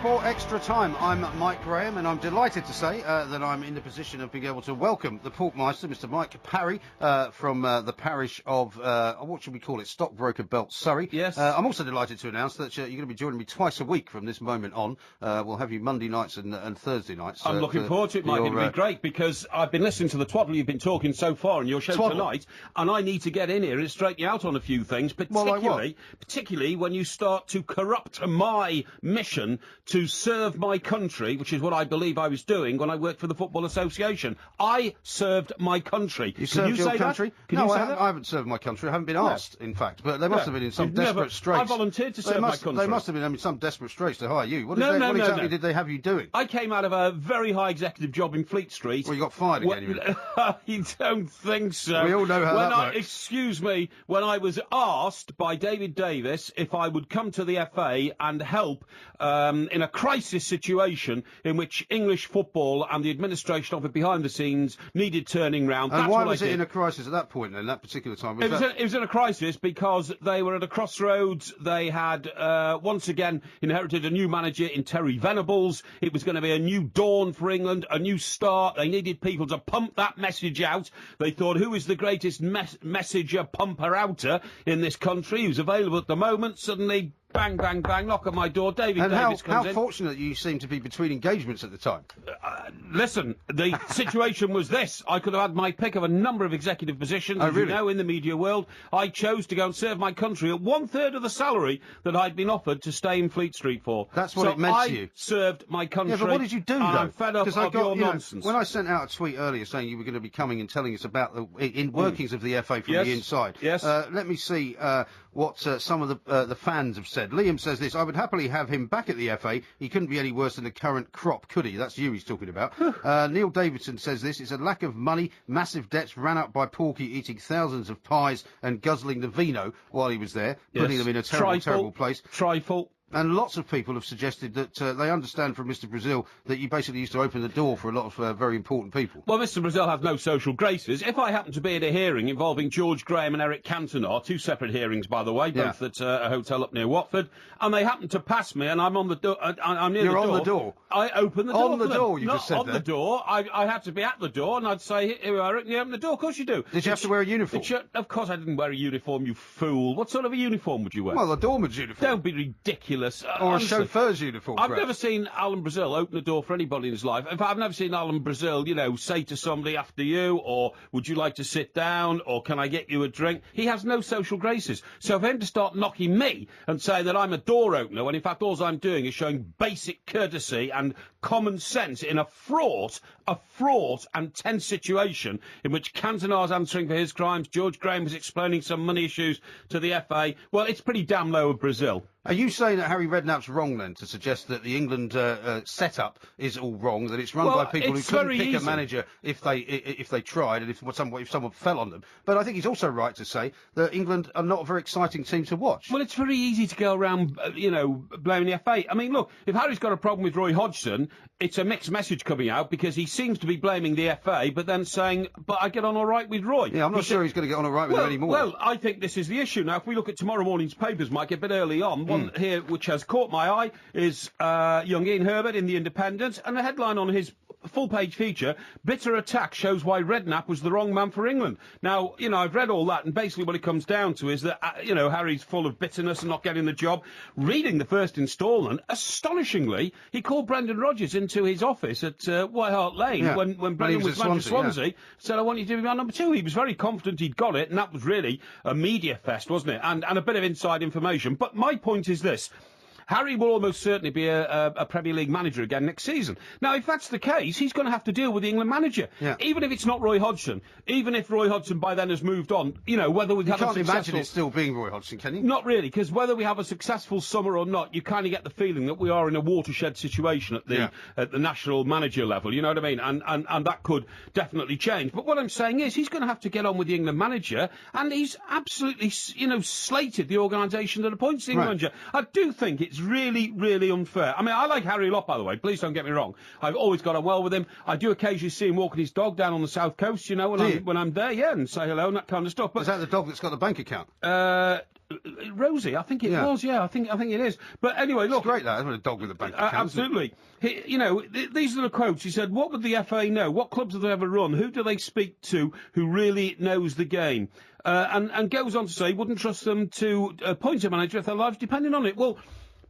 for Extra Time. I'm Mike Graham, and I'm delighted to say that I'm in the position of being able to welcome the Porkmeister, Mr. Mike Parry, from the parish of, what should we call it, Stockbroker Belt, Surrey. Yes. I'm also delighted to announce that you're going to be joining me twice a week from this moment on. We'll have you Monday nights and Thursday nights. I'm looking forward to it, Mike. It'll be great, because I've been listening to the twaddle you've been talking so far in your show tonight, and I need to get in here and straighten you out on a few things, particularly when you start to corrupt my mission to serve my country, which is what I believe I was doing when I worked for the Football Association. I served my country. You served your country? No, I haven't served my country. I haven't been asked, in fact. But they must have been in some desperate straits. I volunteered to serve my country. They must have been in some desperate straits to hire you. What exactly did they have you doing? I came out of a very high executive job in Fleet Street. Well, you got fired again, you mean? I don't think so. We all know how that works. Excuse me, when I was asked by David Davis if I would come to the FA and help in a crisis situation in which English football and the administration of it behind the scenes needed turning round. And why was it in a crisis at that point, then, that particular time? It was in a crisis because they were at a crossroads. They had once again inherited a new manager in Terry Venables. It was going to be a new dawn for England, a new start. They needed people to pump that message out. They thought, who is the greatest messenger pumper-outer in this country who's available at the moment? Suddenly, bang, bang, bang, knock on my door, David Davis comes in. How fortunate you seem to be between engagements at the time. Listen, the situation was this. I could have had my pick of a number of executive positions, as you know, in the media world. I chose to go and serve my country at 1/3 of the salary that I'd been offered to stay in Fleet Street for. That's what it meant to you. I served my country. Yeah, but what did you do, though? I'm fed up of your nonsense. When I sent out a tweet earlier saying you were going to be coming and telling us about the workings of the FA from the inside, let me see what some of the fans have said. Liam says this: I would happily have him back at the FA. He couldn't be any worse than the current crop, could he? That's you he's talking about. Neil Davidson says this: it's a lack of money, massive debts ran up by Porky eating thousands of pies and guzzling the vino while he was there, putting them in a terrible place. Trifle. And lots of people have suggested that they understand from Mr. Brazil that you basically used to open the door for a lot of very important people. Well, Mr. Brazil has no social graces. If I happen to be at a hearing involving George Graham and Eric Cantona, two separate hearings, by the way, both at a hotel up near Watford, and they happen to pass me and I'm on the door, I'm near the door. You're on the door? I open the door. On the door, you just said that. Not on the door. I had to be at the door, and I'd say, here we are, Eric, you open the door. Of course you do. Did you have to wear a uniform? Of course I didn't wear a uniform, you fool. What sort of a uniform would you wear? Well, a doorman's uniform. Don't be ridiculous. Or a chauffeur's uniform, I've never seen Alan Brazil open the door for anybody in his life. In fact, I've never seen Alan Brazil, say to somebody after you, or would you like to sit down, or can I get you a drink? He has no social graces. So for him to start knocking me and say that I'm a door opener, when in fact all I'm doing is showing basic courtesy and common sense in a fraught and tense situation in which Cantona's answering for his crimes, George Graham was explaining some money issues to the FA, well, it's pretty damn low of Brazil. Are you saying that Harry Redknapp's wrong, then, to suggest that the England setup is all wrong, that it's run by people who couldn't pick a manager if they tried and if someone fell on them? But I think he's also right to say that England are not a very exciting team to watch. Well, it's very easy to go around, blaming the FA. I mean, look, if Harry's got a problem with Roy Hodgson, it's a mixed message coming out, because he seems to be blaming the FA, but then saying, but I get on all right with Roy. Yeah, I'm not sure he's going to get on all right with him anymore. Well, I think this is the issue. Now, if we look at tomorrow morning's papers, Mike, a bit early on, one here which has caught my eye is young Ian Herbert in The Independent, and the headline on his full-page feature, bitter attack shows why Redknapp was the wrong man for England. Now, I've read all that, and basically what it comes down to is that, Harry's full of bitterness and not getting the job. Reading the first instalment, astonishingly, he called Brendan Rodgers into his office at White Hart Lane when Brendan was managing Swansea, said, I want you to be man number 2. He was very confident he'd got it, and that was really a media fest, wasn't it? And a bit of inside information. But my point is this: Harry will almost certainly be a Premier League manager again next season. Now, if that's the case, he's going to have to deal with the England manager. Yeah. Even if it's not Roy Hodgson, even if Roy Hodgson by then has moved on, whether we've had a successful... You can't imagine it still being Roy Hodgson, can you? Not really, because whether we have a successful summer or not, you kind of get the feeling that we are in a watershed situation at the national manager level, you know what I mean? And that could definitely change. But what I'm saying is, he's going to have to get on with the England manager, and he's absolutely, slated the organisation that appoints the England manager. I do think it's really, really unfair. I mean, I like Harry a lot, by the way. Please don't get me wrong. I've always got on well with him. I do occasionally see him walking his dog down on the south coast, when I'm there, and say hello and that kind of stuff. But is that the dog that's got the bank account? Rosie, I think it was, I think it is. But anyway, look... It's great, that, isn't it? A dog with a bank account. Absolutely. These are the quotes. He said, what would the FA know? What clubs have they ever run? Who do they speak to who really knows the game? And goes on to say, wouldn't trust them to appoint a manager if their lives depended on it. Well...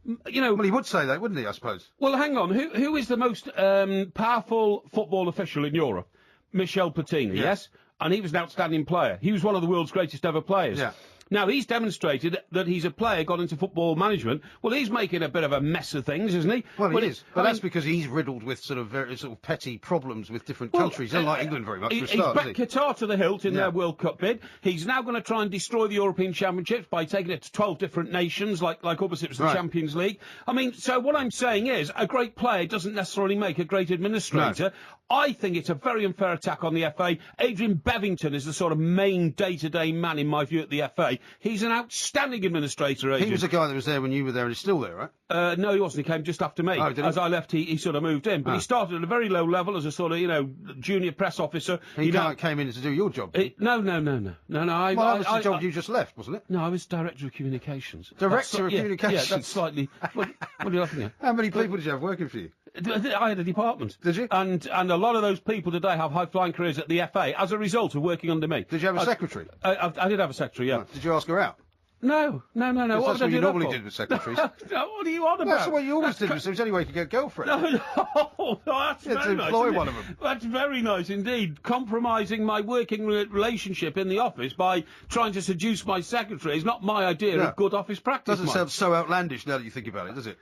Well, he would say that, wouldn't he, I suppose? Well, hang on. Who is the most powerful football official in Europe? Michel Platini, yes? And he was an outstanding player. He was one of the world's greatest ever players. Yeah. Now, he's demonstrated that he's a player, got into football management. Well, he's making a bit of a mess of things, isn't he? Well, he is. But that's because he's riddled with sort of very petty problems with different countries, unlike England very much for a start, He's backed Qatar to the hilt in their World Cup bid. He's now going to try and destroy the European Championships by taking it to 12 different nations, like opposite the Champions League. I mean, so what I'm saying is, a great player doesn't necessarily make a great administrator. No. I think it's a very unfair attack on the FA. Adrian Bevington is the sort of main day-to-day man, in my view, at the FA. He's an outstanding administrator, Adrian. He was the guy that was there when you were there, and he's still there, right? No, he wasn't. He came just after me. Oh, did he? As I left, he sort of moved in. But he started at a very low level as a sort of, junior press officer. He came in to do your job. No. That was the job you just left, wasn't it? No, I was Director of Communications. Director of Communications? Yeah, that's slightly... what are you laughing at? How many people did you have working for you? I had a department. Did you? And a lot of those people today have high-flying careers at the FA as a result of working under me. Did you have a secretary? I did have a secretary, yeah. Did you ask her out? No. What that's what you normally did with secretaries. No, what are you on about? That's what you always did. It was the only way to get a girlfriend. No, that's very nice. To employ one of them. That's very nice indeed. Compromising my working relationship in the office by trying to seduce my secretary is not my idea of good office practice. Doesn't sound so outlandish now that you think about it, does it?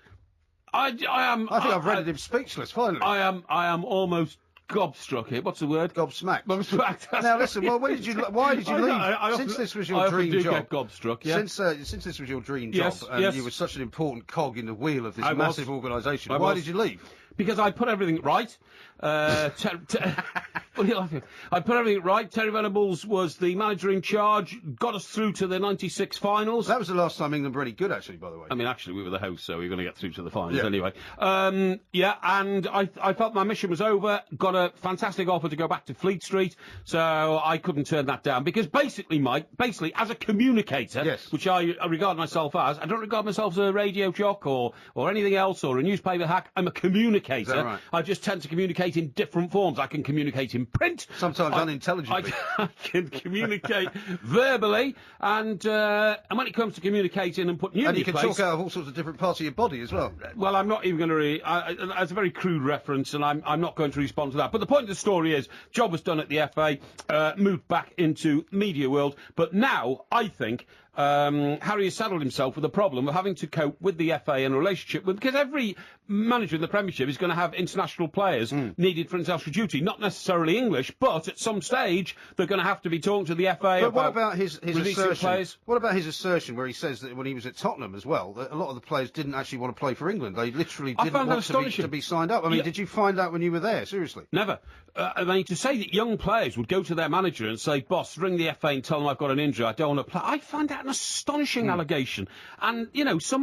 I think I've rendered him speechless, finally. I am almost gobstruck here. What's the word? Gobsmacked. Gobsmacked. Now listen, why did you leave? Since this was your dream job. Get gobstruck, yeah. Since this was your dream job, and you were such an important cog in the wheel of this massive organisation, why did you leave? Because I put everything right. What are you laughing at? I put everything right. Terry Venables was the manager in charge, got us through to the 96 finals. That was the last time England were any good, actually, by the way. I mean, actually, we were the hosts, so we were going to get through to the finals anyway. And I felt my mission was over, got a fantastic offer to go back to Fleet Street, so I couldn't turn that down. Because basically, Mike, as a communicator, which I regard myself as, I don't regard myself as a radio jock or anything else, or a newspaper hack. I'm a communicator. Is that right? I just tend to communicate in different forms. I can communicate in print. Sometimes unintelligibly. I can communicate verbally, and when it comes to communicating and putting you in your place... And you can talk out of all sorts of different parts of your body as well. Well, I'm not even going to... That's a very crude reference, and I'm not going to respond to that. But the point of the story is, job was done at the FA, moved back into media world, but now, I think... Harry has saddled himself with the problem of having to cope with the FA and a relationship with, because every manager in the Premiership is going to have international players needed for international duty, not necessarily English, but at some stage they're going to have to be talking to the FA. But what about his assertion? Players? What about his assertion where he says that when he was at Tottenham as well, that a lot of the players didn't actually want to play for England. They literally didn't want to be signed up. I mean, did you find out when you were there? Seriously? Never. I mean, to say that young players would go to their manager and say, "Boss, ring the FA and tell them I've got an injury, I don't want to play." I find that an astonishing allegation. And,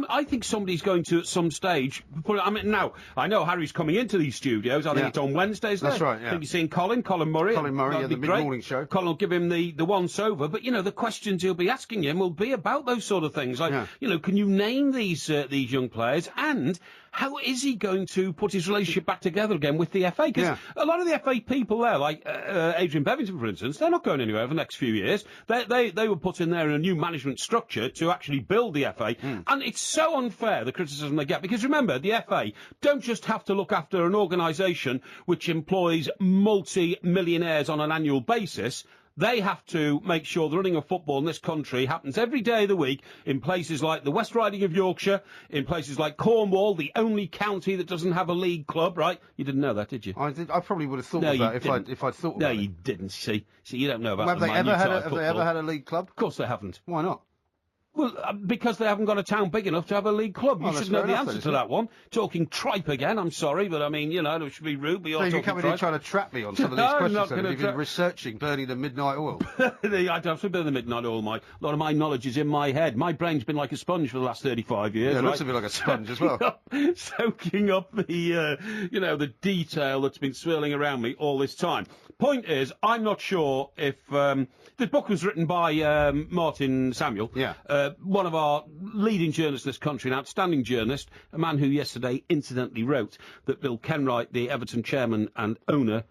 I think somebody's going to, at some stage, now, I know Harry's coming into these studios. I think it's on Wednesdays. That's right, yeah. I think you're seeing Colin Murray. Colin Murray, the mid-morning show. Colin will give him the once-over. But, the questions he'll be asking him will be about those sort of things. Like, can you name these young players? And... how is he going to put his relationship back together again with the FA? Because a lot of the FA people there, like Adrian Bevington, for instance, they're not going anywhere over the next few years. They were put in there in a new management structure to actually build the FA. And it's so unfair, the criticism they get. Because remember, the FA don't just have to look after an organisation which employs multi-millionaires on an annual basis. They have to make sure the running of football in this country happens every day of the week in places like the West Riding of Yorkshire, in places like Cornwall, the only county that doesn't have a league club, right? You didn't know that, did you? I probably would have thought of that if I'd thought about it. No, you didn't, see, you don't know about have they ever had a league club? Of course they haven't. Why not? Well, because they haven't got a town big enough to have a league club. You should know the answer to that one. Talking tripe again, I'm sorry, but I mean, it should be rude, but you're coming in trying to trap me on some of these questions. You've been researching burning the midnight oil. I don't burn the midnight oil, Mike. A lot of my knowledge is in my head. My brain's been like a sponge for the last 35 years. Yeah, it looks a bit like a sponge as well. Soaking up the, the detail that's been swirling around me all this time. Point is, I'm not sure if... the book was written by Martin Samuel. Yeah. one of our leading journalists in this country, an outstanding journalist, a man who yesterday incidentally wrote that Bill Kenwright, the Everton chairman and owner,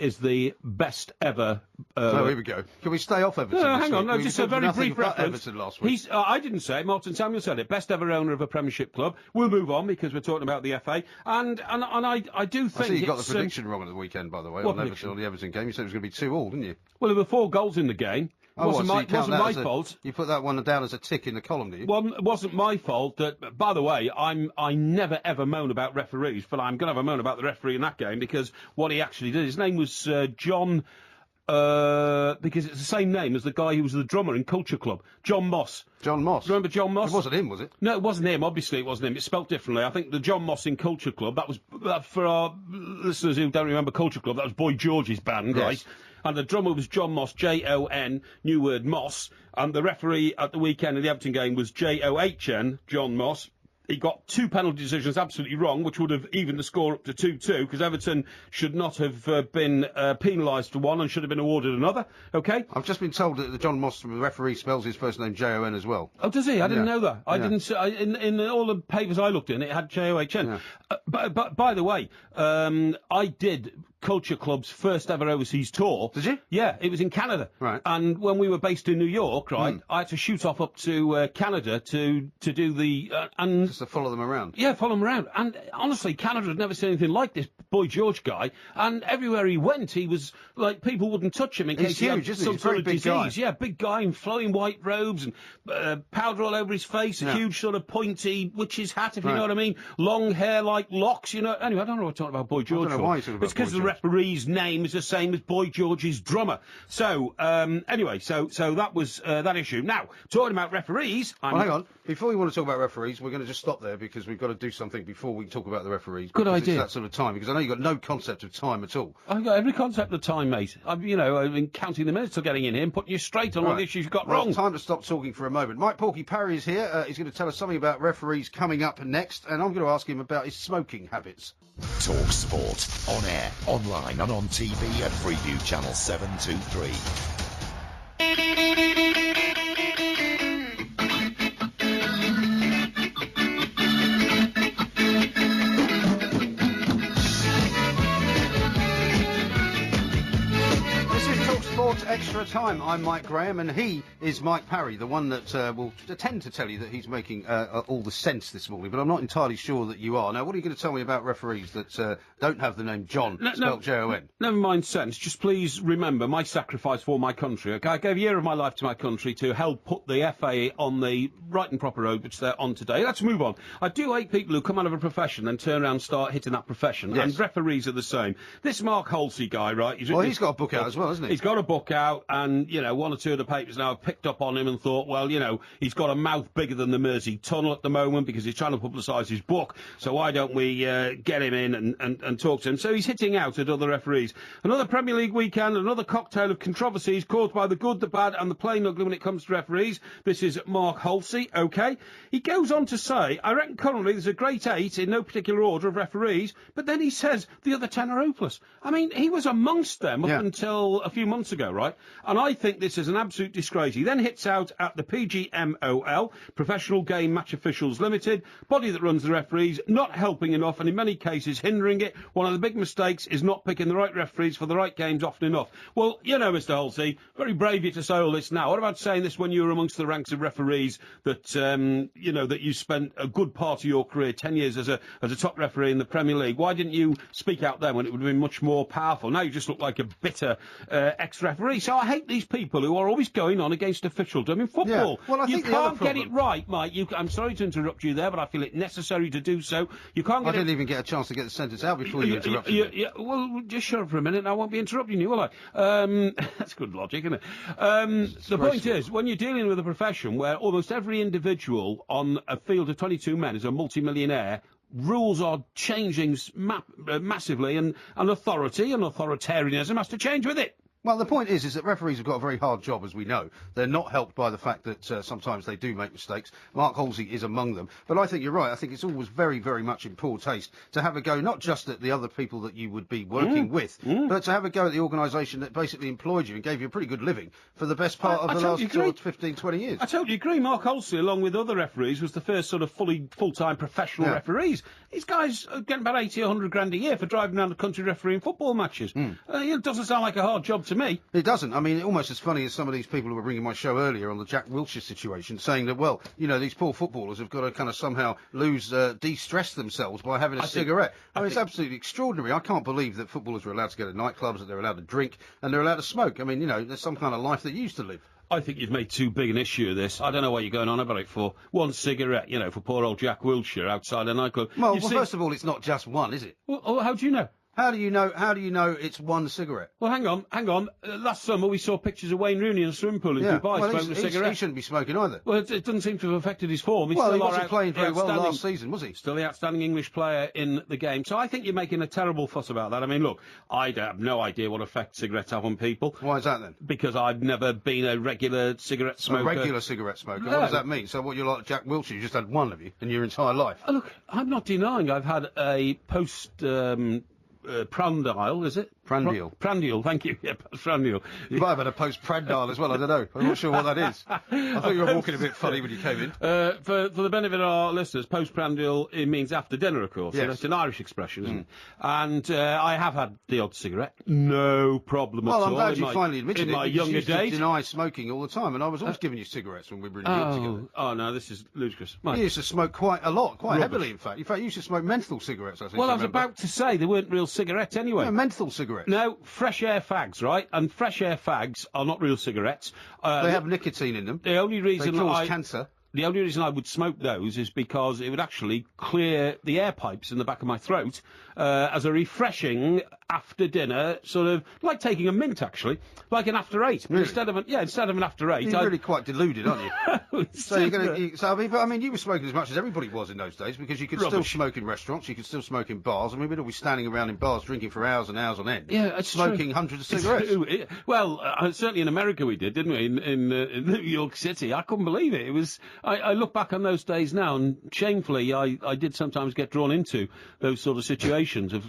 is the best ever. Oh, here we go. Can we stay off Everton? No, hang on. No, just a very brief reference. Everton last week. I didn't say it. Martin Samuel said it. Best ever owner of a Premiership club. We'll move on because we're talking about the FA. And I do think. I see you got the prediction wrong at the weekend, by the way, on the Everton game. You said it was going to be 2-2, didn't you? Well, there were 4 goals in the game. Wasn't my fault. You put that one down as a tick in the column, do you? Well, it wasn't my fault. By the way, I never ever moan about referees, but I'm going to have a moan about the referee in that game because what he actually did. His name was John. Because it's the same name as the guy who was the drummer in Culture Club, John Moss. John Moss. Remember John Moss? It wasn't him, was it? No, it wasn't him. Obviously, it wasn't him. It's spelt differently. I think the John Moss in Culture Club. That was for our listeners who don't remember Culture Club. That was Boy George's band, yes. Right? And the drummer was John Moss, Jon, new word Moss. And the referee at the weekend of the Everton game was John, John Moss. He got 2 penalty decisions absolutely wrong, which would have evened the score up to 2-2, because Everton should not have been penalised for one and should have been awarded another. OK? I've just been told that the John Moss, the referee, spells his first name Jon as well. Oh, does he? I didn't know that. I didn't. In all the papers I looked in, it had John. Yeah. But by the way, I did Culture Club's first ever overseas tour. Did you? Yeah, it was in Canada. Right. And when we were based in New York, right, I had to shoot off up to Canada to do the and just to follow them around. Yeah, follow them around. And honestly, Canada had never seen anything like this Boy George guy. And everywhere he went, he was like people wouldn't touch him in case he had some sort of disease. Guy. Yeah, big guy in flowing white robes and powder all over his face, a huge sort of pointy witch's hat, if you know what I mean, long hair like locks. You know. Anyway, I don't know what I'm talking about Boy George. I don't know why you're talking about it's because the referee's name is the same as Boy George's drummer. So, anyway, so that was that issue. Now, talking about referees... Well, hang on. Before we want to talk about referees, we're going to just stop there because we've got to do something before we talk about the referees. Good idea. It's that sort of time, because I know you've got no concept of time at all. I've got every concept of time, mate. I've been counting the minutes till getting in here and putting you straight on all the issues you've got wrong. Time to stop talking for a moment. Mike Parry is here. He's going to tell us something about referees coming up next, and I'm going to ask him about his smoking habits. Talk Sport, on air, online and on TV at Freeview Channel 723. Extra Time. I'm Mike Graham, and he is Mike Parry, the one that will tend to tell you that he's making all the sense this morning, but I'm not entirely sure that you are. Now, what are you going to tell me about referees that don't have the name John, spelled Jon? Never mind sense. Just please remember my sacrifice for my country. Okay? I gave a year of my life to my country to help put the FA on the right and proper road, which they're on today. Let's move on. I do hate people who come out of a profession and turn around and start hitting that profession, and referees are the same. This Mark Halsey guy, right? He's got a book out as well, hasn't he? He's got a book out, and, one or two of the papers now have picked up on him and thought, well, he's got a mouth bigger than the Mersey Tunnel at the moment because he's trying to publicise his book, so why don't we get him in and talk to him? So he's hitting out at other referees. Another Premier League weekend, another cocktail of controversies caused by the good, the bad and the plain ugly when it comes to referees. This is Mark Halsey, OK? He goes on to say, I reckon currently there's a great 8 in no particular order of referees, but then he says the other 10 are hopeless. I mean, he was amongst them up until a few months ago, right? And I think this is an absolute disgrace. He then hits out at the PGMOL, Professional Game Match Officials Limited, body that runs the referees, not helping enough and in many cases hindering it. One of the big mistakes is not picking the right referees for the right games often enough. Well, Mr. Halsey, very brave of you to say all this now. What about saying this when you were amongst the ranks of referees that, that you spent a good part of your career, 10 years as a top referee in the Premier League? Why didn't you speak out then when it would have been much more powerful? Now you just look like a bitter ex-referee. So I hate these people who are always going on against officialdom in football. Yeah. Well, I think you can't get it right, Mike. I'm sorry to interrupt you there, but I feel it necessary to do so. You can't get I didn't even get a chance to get the sentence out before you interrupted me. Yeah, well, just shut up for a minute and I won't be interrupting you, will I? That's good logic, isn't it? The point is, when you're dealing with a profession where almost every individual on a field of 22 men is a multi-millionaire, rules are changing massively, and authority and authoritarianism has to change with it. Well, the point is that referees have got a very hard job, as we know. They're not helped by the fact that sometimes they do make mistakes. Mark Halsey is among them. But I think you're right. I think it's always very, very much in poor taste to have a go, not just at the other people that you would be working with, but to have a go at the organisation that basically employed you and gave you a pretty good living for the best part of the last 15, 20 years. I totally agree. Mark Halsey, along with other referees, was the first sort of full-time professional referees. These guys are getting about 80 or 100 grand a year for driving around the country refereeing football matches. It doesn't sound like a hard job to me. It doesn't. I mean, almost as funny as some of these people who were bringing my show earlier on the Jack Wilshere situation, saying that, well, you know, these poor footballers have got to kind of somehow de-stress themselves by having a cigarette. I mean, it's absolutely extraordinary. I can't believe that footballers are allowed to go to nightclubs, that they're allowed to drink, and they're allowed to smoke. I mean, you know, there's some kind of life that you used to live. I think you've made too big an issue of this. I don't know what you're going on about it for. One cigarette, you know, for poor old Jack Wilshere outside a nightclub. Well, first of all, it's not just one, is it? Well, how do you know? How do you know it's one cigarette? Well, hang on. Last summer we saw pictures of Wayne Rooney in a swimming pool in Dubai smoking a cigarette. He shouldn't be smoking either. Well, it doesn't seem to have affected his form. He wasn't playing very well last season, was he? Still the outstanding English player in the game. So I think you're making a terrible fuss about that. I mean, look, I have no idea what effect cigarettes have on people. Why is that then? Because I've never been a regular cigarette smoker. A regular cigarette smoker? No. What does that mean? So what, you're like Jack Wilshere, you just had one of you in your entire life? Look, I'm not denying I've had a Prandile, is it? Prandial. Prandial, thank you. Yeah, Prandial. You might have had a post-Prandile as well, I don't know. I'm not sure what that is. I thought you were walking a bit funny when you came in. For the benefit of our listeners, post-Prandial, it means after dinner, of course. Yes. It's an Irish expression, isn't it? And I have had the odd cigarette. No problem at all. Well, I'm glad you finally admitted it. In my younger days. You used to deny smoking all the time, and I was always giving you cigarettes when we were in New York together. Oh, no, this is ludicrous. You used to smoke quite a lot, quite heavily, in fact. In fact, you used to smoke menthol cigarettes, I think. Well, I was about to say they weren't real cigarettes anyway. No, menthol cigarettes. No, fresh air fags, right? And fresh air fags are not real cigarettes. They have nicotine in them. The only reason they cause cancer. The only reason I would smoke those is because it would actually clear the air pipes in the back of my throat as a refreshing after dinner, sort of like taking a mint, actually, like an after eight. Really? Instead of an after eight. You're really quite deluded, aren't you? So you're going to. I mean, you were smoking as much as everybody was in those days because you could still smoke in restaurants, you could still smoke in bars. I mean, we'd all be standing around in bars drinking for hours and hours on end. Yeah, it's smoking hundreds of cigarettes. Well, certainly in America we did, didn't we? In New York City, I couldn't believe it. It was. I look back on those days now, and shamefully, I did sometimes get drawn into those sort of situations of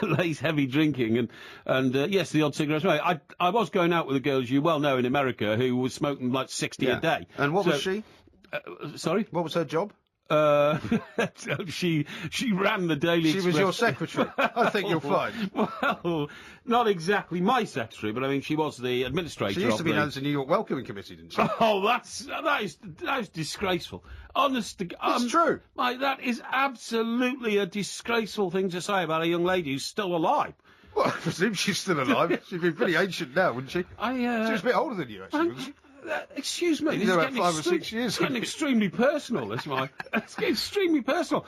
late heavy drinking and yes, the odd cigarette smoke. I was going out with a girl, as you well know, in America who was smoking like 60 a day. And what was she? Sorry? What was her job? She ran the Daily Express. She was your secretary. I think you'll find. Well, not exactly my secretary, but I mean she was the administrator. She used to be known as the New York Welcoming Committee, didn't she? Oh, that is disgraceful. Honestly, it's true. That is absolutely a disgraceful thing to say about a young lady who's still alive. Well, I presume she's still alive. She'd be pretty ancient now, wouldn't she? She was a bit older than you, actually, wasn't she? Excuse me. This is about 5 or 6 years. It's getting extremely personal, it's getting extremely personal.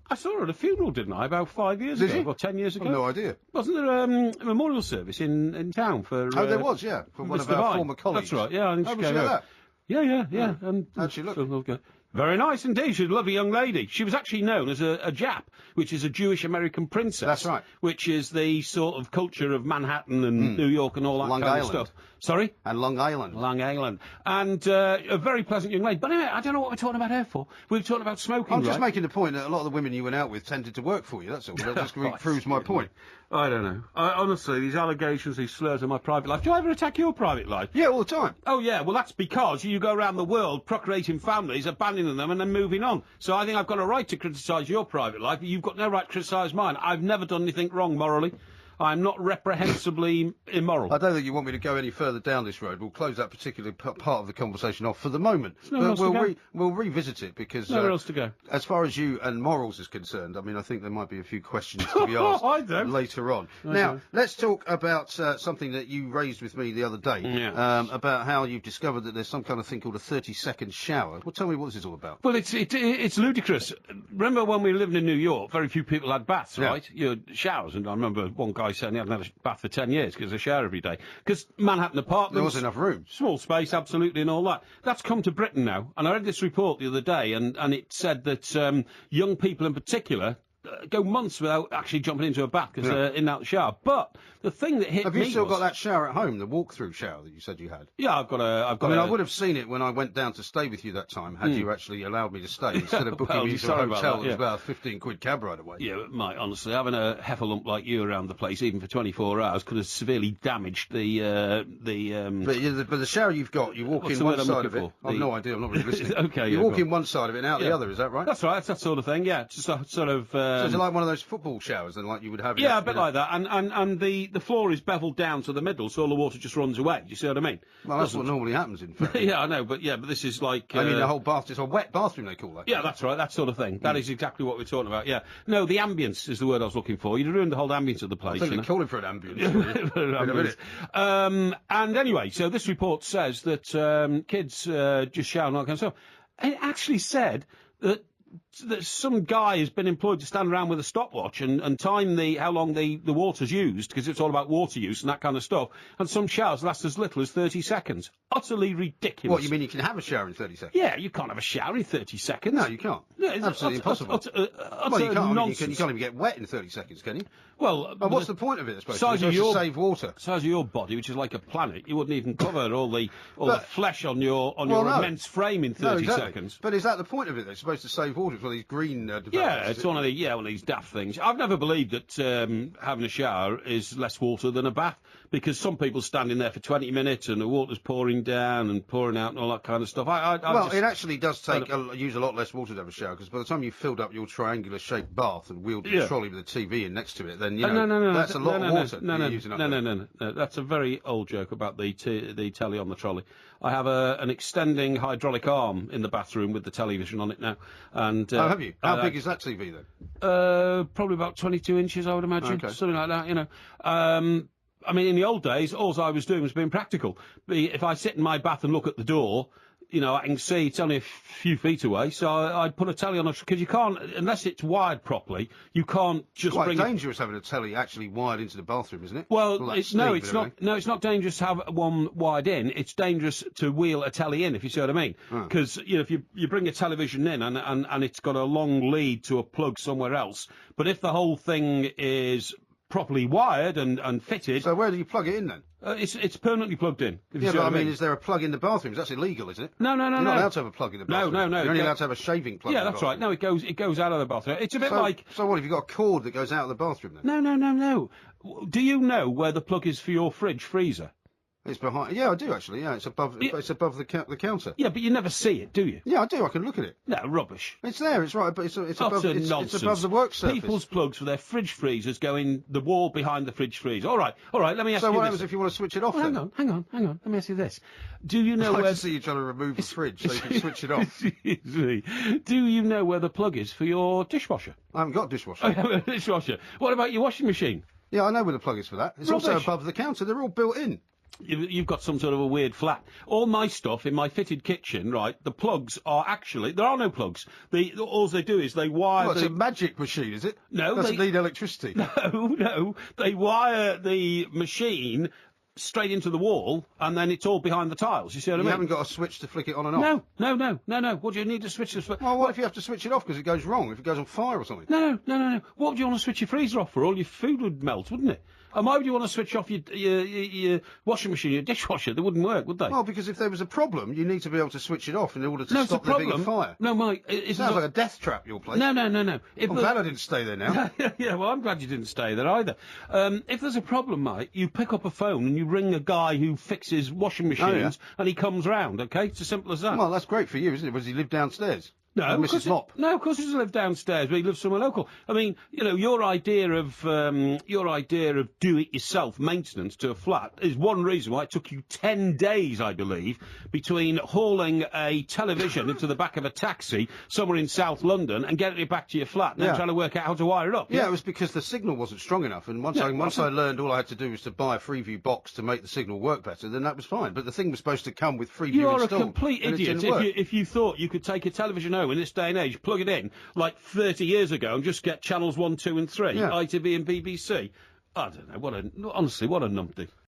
I saw her at a funeral, didn't I, about 5 years ago? Or 10 years ago? I've no idea. Wasn't there a memorial service in town for... there was, yeah, for one of our former colleagues. That's right, yeah. I think she came out. Yeah. And how'd she look? Very nice indeed. She's a lovely young lady. She was actually known as a Jap, which is a Jewish-American princess. That's right. Which is the sort of culture of Manhattan and New York and all that kind of stuff. Sorry? And Long Island. Long Island. And a very pleasant young lady. But anyway, I don't know what we're talking about her for. We were talking about smoking, I'm just making the point that a lot of the women you went out with tended to work for you, that's all. That just proves my point. I don't know. Honestly, these allegations, these slurs on my private life. Do I ever attack your private life? Yeah, all the time. Oh, yeah. Well, that's because you go around the world procreating families, abandoning them, and then moving on. So I think I've got a right to criticise your private life, but you've got no right to criticise mine. I've never done anything wrong morally. I'm not reprehensibly immoral. I don't think you want me to go any further down this road. We'll close that particular part of the conversation off for the moment. But we'll revisit it because... Nowhere else to go. As far as you and morals is concerned, I mean, I think there might be a few questions to be asked later on. Now, let's talk about something that you raised with me the other day, about how you've discovered that there's some kind of thing called a 30-second shower. Well, tell me what this is all about. Well, it's ludicrous. Remember when we lived in New York, very few people had baths, right? You had showers, and I remember one guy saying he hadn't had a bath for 10 years because of a shower every day. Because Manhattan apartments... There wasn't enough room. Small space, absolutely, and all that. That's come to Britain now. And I read this report the other day, and it said that young people in particular go months without actually jumping into a bath because in and out the shower. But the thing that hit me Have you still got that shower at home, the walk-through shower that you said you had? Yeah, I've got a... I would have seen it when I went down to stay with you that time, had you actually allowed me to stay, instead of booking me into a hotel that was about a 15-quid cab ride away. Yeah, but mate, honestly, having a heffalump like you around the place, even for 24 hours, could have severely damaged the But the shower you've got, you walk in one side of it. I've no idea, I'm not really listening. Okay, you walk in one side of it and out the other, is that right? That's right, it's that sort of thing, yeah. It's just a sort of... So it's like one of those football showers, then, like you would have... Yeah, a bit like that, and the floor is beveled down to the middle, so all the water just runs away. Do you see what I mean? Well, that's what normally happens, in fact. Yeah, I know, but this is like... I mean, the whole bath, it's a wet bathroom, they call that. Yeah, that's right, that sort of thing. That is exactly what we're talking about, yeah. No, the ambience is the word I was looking for. You'd ruined the whole ambience of the place. I think you're calling for an ambience. And anyway, so this report says that kids just shower and all that kind of stuff. It actually said that some guy has been employed to stand around with a stopwatch and time how long the water's used, because it's all about water use and that kind of stuff, and some showers last as little as 30 seconds. Utterly ridiculous. What, you mean you can have a shower in 30 seconds? Yeah, you can't have a shower in 30 seconds. No, you can't. Yeah, it's absolutely impossible. Well, you can't even get wet in 30 seconds, can you? Well, what's the point of it, I suppose? Size of to save water. Size of your body, which is like a planet, you wouldn't even cover all the flesh on your immense frame in 30 seconds. But is that the point of it? They're supposed to save water for these green developments. Yeah, it's one of these daft things. I've never believed that having a shower is less water than a bath, because some people stand in there for 20 minutes and the water's pouring down and pouring out and all that kind of stuff. It actually does use a lot less water to have a shower, because by the time you've filled up your triangular-shaped bath and wheeled the trolley with the TV in next to it, then that's a lot of water. No. That's a very old joke about the telly on the trolley. I have an extending hydraulic arm in the bathroom with the television on it now. And have you? How big is that TV then? Probably about 22 inches, I would imagine, something like that. I mean, in the old days, all I was doing was being practical. If I sit in my bath and look at the door, I can see it's only a few feet away, so I'd put a telly on, because you can't, unless it's wired properly, you can't just bring... It's quite dangerous having a telly actually wired into the bathroom, isn't it? Well, it's not dangerous to have one wired in, it's dangerous to wheel a telly in, if you see what I mean. Because, if you bring a television in and it's got a long lead to a plug somewhere else, but if the whole thing is properly wired and fitted... So where do you plug it in then? It's permanently plugged in. But I mean, is there a plug in the bathrooms? That's illegal, isn't it? No. You're not allowed to have a plug in the bathroom. No. You're only allowed to have a shaving plug. Yeah, that's right. No, it goes out of the bathroom. It's a bit like... So what, have you got a cord that goes out of the bathroom then? No. Do you know where the plug is for your fridge freezer? It's behind. Yeah, I do actually. Yeah, it's above. It's above the counter. Yeah, but you never see it, do you? Yeah, I do. I can look at it. No, rubbish. It's there. It's right, but it's above. It's above the work surface. People's plugs for their fridge freezers go in the wall behind the fridge freezer. All right. Let me ask you this. So what happens if you want to switch it off? Hang on. Let me ask you this. Do you know where? I see you trying to remove the fridge so you can switch it off. Do you know where the plug is for your dishwasher? I haven't got a dishwasher. Dishwasher. What about your washing machine? Yeah, I know where the plug is for that. It's also above the counter. They're all built in. You've got some sort of a weird flat. All my stuff in my fitted kitchen, right, the plugs are actually... There are no plugs. All they do is they wire... It's a magic machine, is it? No. Doesn't need electricity. No. They wire the machine straight into the wall, and then it's all behind the tiles. You see what I mean? You haven't got a switch to flick it on and off? No. What do you need to switch this for? Well, what if you have to switch it off because it goes wrong? If it goes on fire or something? No. What would you want to switch your freezer off for? All your food would melt, wouldn't it? And why would you want to switch off your washing machine, your dishwasher? They wouldn't work, would they? Well, because if there was a problem, you need to be able to switch it off in order to stop there being a fire. No, Mike. It sounds like a death trap, your place. No. I'm glad I didn't stay there now. Yeah, well, I'm glad you didn't stay there either. If there's a problem, Mike, you pick up a phone and you ring a guy who fixes washing machines and he comes round, okay? It's as simple as that. Well, that's great for you, isn't it? Does he live downstairs? No, Mrs. Mop. No, of course he doesn't live downstairs, but he lives somewhere local. I mean, your idea of do-it-yourself maintenance to a flat is one reason why it took you 10 days, I believe, between hauling a television into the back of a taxi somewhere in South London and getting it back to your flat, and then trying to work out how to wire it up. Yeah, it was because the signal wasn't strong enough, and once I learned all I had to do was to buy a Freeview box to make the signal work better, then that was fine. But the thing was supposed to come with Freeview installed. You're a complete idiot if you thought you could take a television home in this day and age, plug it in like 30 years ago and just get channels 1, 2 and 3, ITV and BBC. I don't know, honestly, what a numpty.